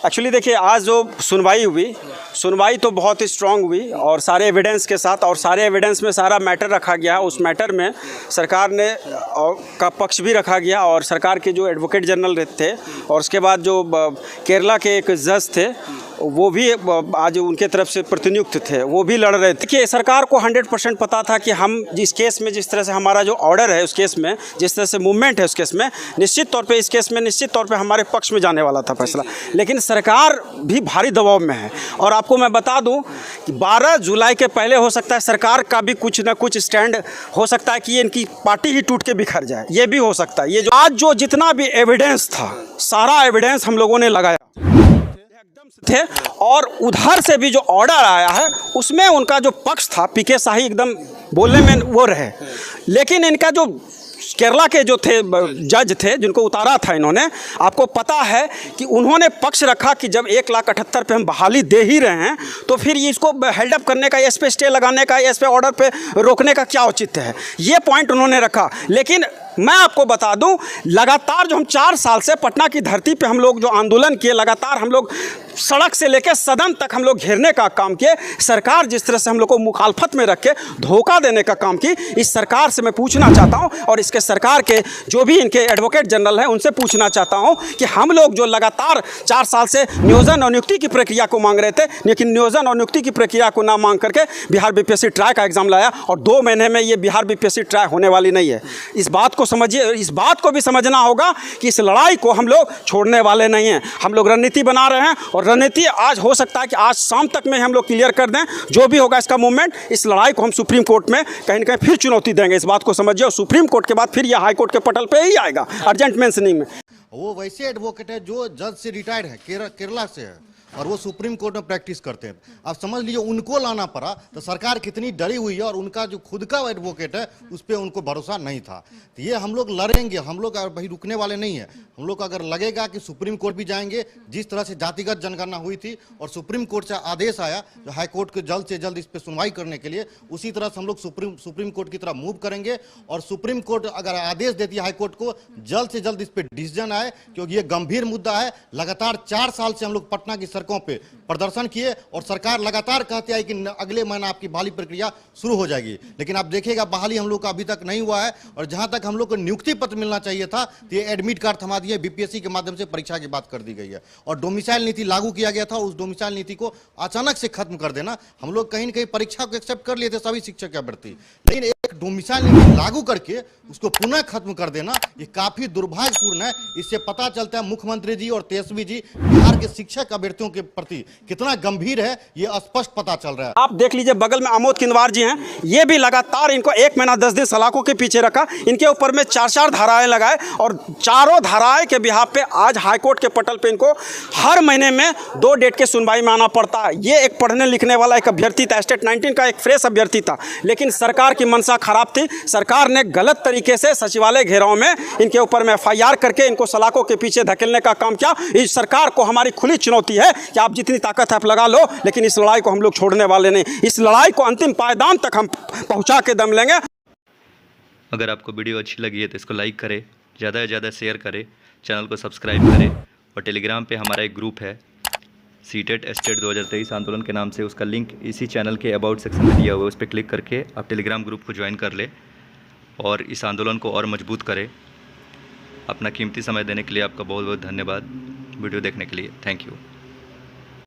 Actually देखिए, आज जो सुनवाई तो बहुत ही स्ट्रांग हुई और सारे एविडेंस के साथ, और सारे एविडेंस में सारा मैटर रखा गया। उस मैटर में सरकार ने का पक्ष भी रखा गया और सरकार के जो एडवोकेट जनरल थे और उसके बाद जो केरला के एक जज थे वो भी आज उनके तरफ से प्रतिनियुक्त थे, वो भी लड़ रहे थे। कि सरकार को 100% पता था कि हम जिस केस में, जिस तरह से हमारा जो ऑर्डर है उस केस में, जिस तरह से मूवमेंट है उस केस में, निश्चित तौर पे इस केस में निश्चित तौर पे हमारे पक्ष में जाने वाला था फैसला। लेकिन सरकार भी भारी दबाव में है और आपको मैं बता दूं कि 12 जुलाई के पहले हो सकता है सरकार का भी कुछ ना कुछ स्टैंड हो सकता है कि इनकी पार्टी ही टूट के बिखर जाए, ये भी हो सकता है। ये जो आज जो जितना भी एविडेंस था, सारा एविडेंस हम लोगों ने लगाया थे और उधर से भी जो ऑर्डर आया है उसमें उनका जो पक्ष था, पीके शाही एकदम बोलने में वो रहे। लेकिन इनका जो केरला के जो थे जज थे जिनको उतारा था इन्होंने, आपको पता है कि उन्होंने पक्ष रखा कि जब 1,78,000 पे हम बहाली दे ही रहे हैं तो फिर इसको हेल्ड अप करने का, इस पे स्टे लगाने का, इस पे ऑर्डर पे रोकने का क्या औचित्य है, ये पॉइंट उन्होंने रखा। लेकिन मैं आपको बता दूं, लगातार जो हम 4 साल से पटना की धरती पे हम लोग जो आंदोलन किए, लगातार हम लोग सड़क से लेकर सदन तक हम लोग घेरने का काम किए। सरकार जिस तरह से हम लोग को मुखालफत में रख के धोखा देने का काम की, इस सरकार से मैं पूछना चाहता हूं और इसके सरकार के जो भी इनके एडवोकेट जनरल हैं उनसे पूछना चाहता हूं कि हम लोग जो लगातार 4 साल से नियोजन और नियुक्ति की प्रक्रिया को मांग रहे थे, लेकिन नियोजन और नियुक्ति की प्रक्रिया को ना मांग करके बिहार बीपीएससी ट्राई का एग्जाम लाया और 2 महीने में ये बिहार बीपीएससी ट्राई होने वाली नहीं है। इस बात को समझिए, इस बात को भी समझना होगा कि इस लड़ाई को हम लोग छोड़ने वाले नहीं हैं। हम लोग रणनीति बना रहे हैं और रणनीति आज हो सकता है कि आज शाम तक में हम लोग क्लियर कर दें जो भी होगा इसका मूवमेंट। इस लड़ाई को हम सुप्रीम कोर्ट में कहीं ना कहीं फिर चुनौती देंगे, इस बात को समझिए। और सुप्रीम कोर्ट के बाद फिर यह हाई कोर्ट के पटल पे ही आएगा अर्जेंट मेंशनिंग में। वो वैसे एडवोकेट है जो जज से रिटायर्ड है, केरला से है और वो सुप्रीम कोर्ट में प्रैक्टिस करते हैं। आप समझ लीजिए उनको लाना पड़ा तो सरकार कितनी डरी हुई है और उनका जो खुद का एडवोकेट है उस पर उनको भरोसा नहीं था। तो ये हम लोग लड़ेंगे, हम लोग भाई रुकने वाले नहीं है। हम लोग अगर लगेगा कि सुप्रीम कोर्ट भी जाएंगे, जिस तरह से जातिगत जनगणना हुई थी और सुप्रीम कोर्ट से आदेश आया जो हाई कोर्ट को जल्द से जल्द इस पर सुनवाई करने के लिए, उसी तरह से हम लोग सुप्रीम कोर्ट की तरफ मूव करेंगे। और सुप्रीम कोर्ट अगर आदेश देती है हाई कोर्ट को, जल्द से जल्द इस पर डिसीजन आए, क्योंकि ये गंभीर मुद्दा है। लगातार 4 साल से हम लोग पटना की सड़कों पे प्रदर्शन किए और सरकार लगातार कहती है कि अगले महीना आपकी बहाली प्रक्रिया शुरू हो जाएगी, लेकिन आप देखिएगा बहाली हम लोग का अभी तक नहीं हुआ है। और जहां तक हम लोग को नियुक्ति पत्र मिलना चाहिए था तो ये एडमिट कार्ड थमा दिए, बीपीएससी के माध्यम से परीक्षा की बात कर दी गई है और डोमिसाइल नीति लागू किया गया था। उस डोमिसाइल नीति को अचानक से खत्म कर देना, हम लोग कहीं न कहीं परीक्षा को एक्सेप्ट कर लिए थे सभी शिक्षक के अभ्यर्थी, लेकिन एक डोमिसाइल नीति लागू करके उसको पुनः खत्म कर देना ये काफी दुर्भाग्यपूर्ण है। इससे पता चलता है मुख्यमंत्री जी और तेजस्वी जी बिहार के शिक्षक अभ्यर्थियों के प्रति कितना गंभीर है, ये स्पष्ट पता चल रहा है। आप देख लीजिए, बगल में आमोद किंदवार जी हैं, ये भी लगातार इनको 1 महीना 10 दिन सलाखों के पीछे रखा, इनके ऊपर में 4 धाराएं लगाए और चारों धाराएं के बिहाफ पे आज हाईकोर्ट के पटल पे इनको हर महीने में 2 डेट के सुनवाई में आना पड़ता है। ये एक पढ़ने लिखने वाला एक अभ्यर्थी था, स्टेट 19 का एक फ्रेश अभ्यर्थी था, लेकिन सरकार की मंशा खराब थी। सरकार ने गलत तरीके से सचिवालय घेराव में इनके ऊपर में FIR करके इनको सलाखों के पीछे धकेलने का काम किया। इस सरकार को हमारी खुली चुनौती है कि आप जितनी ताकत है आप लगा लो, लेकिन इस लड़ाई को हम लोग छोड़ने वाले नहीं। इस लड़ाई को अंतिम पायदान तक हम पहुंचा के दम लेंगे। अगर आपको वीडियो अच्छी लगी है तो इसको लाइक करें, ज़्यादा से ज़्यादा शेयर करें, चैनल को सब्सक्राइब करें और टेलीग्राम पे हमारा एक ग्रुप है सीटेट स्टेट 2023 आंदोलन के नाम से, उसका लिंक इसी चैनल के अबाउट सेक्शन में दिया हुआ है। उस पर क्लिक करके आप टेलीग्राम ग्रुप को ज्वाइन कर ले और इस आंदोलन को और मजबूत करें। अपना कीमती समय देने के लिए आपका बहुत बहुत धन्यवाद। वीडियो देखने के लिए थैंक यू।